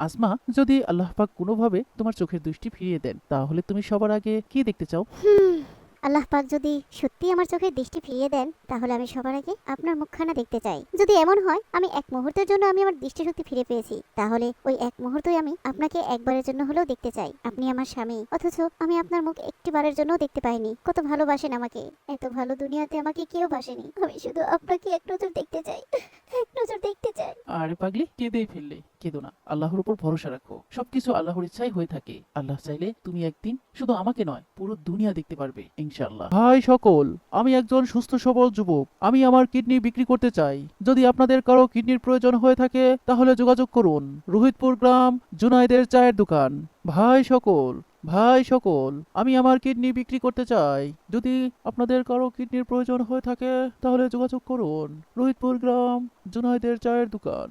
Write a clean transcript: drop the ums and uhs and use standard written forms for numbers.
আসমা, যদি আল্লাহ পাক কোনোভাবে তোমার চোখের দৃষ্টি ফিরিয়ে দেন, তাহলে তুমি সবার আগে কি দেখতে চাও? আল্লাহ পাক যদি সত্যি আমার চোখের দৃষ্টি ফিরিয়ে দেন, তাহলে আমি সবার আগে আপনার মুখখানা দেখতে চাই। যদি এমন হয় আমি এক মুহূর্তের জন্য আমি আমার দৃষ্টিশক্তি ফিরে পেয়েছি, তাহলে ওই এক মুহূর্তই আমি আপনাকে একবারের জন্য হলেও দেখতে চাই। আপনি আমার স্বামী, অথচ আমি আপনার মুখ একটিবারের জন্য দেখতে পাইনি। কত ভালোবাসেন আমাকে, এত ভালো দুনিয়াতে আমাকে কেউ বাসেনি। আমি শুধু আপনাকে এক নজর দেখতে চাই, এক নজর দেখতে চাই। আরে পাগলি, কেঁদেই ফেললে। কেঁদো না, আল্লাহর উপর ভরসা রাখো। সবকিছু আল্লাহর ইচ্ছাই হয়ে থাকে। আল্লাহ চাইলে তুমি একদিন শুধু আমাকে নয়, পুরো দুনিয়া দেখতে পারবে ইনশাআল্লাহ। ভাই সকল, আমি একজন সুস্থ সবল যুবক। আমি আমার কিডনি বিক্রি করতে চাই। যদি আপনাদের কারো কিডনির প্রয়োজন হয়ে থাকে, তাহলে যোগাযোগ করুন। রোহিতপুর গ্রাম, জুনায়েদের চায়ের দোকান। ভাই সকল, ভাই সকল, আমি আমার কিডনি বিক্রি করতে চাই। যদি আপনাদের কারো কিডনির প্রয়োজন হয়ে থাকে, তাহলে যোগাযোগ করুন। রোহিতপুর গ্রাম, জুনায়েদের চায়ের দোকান।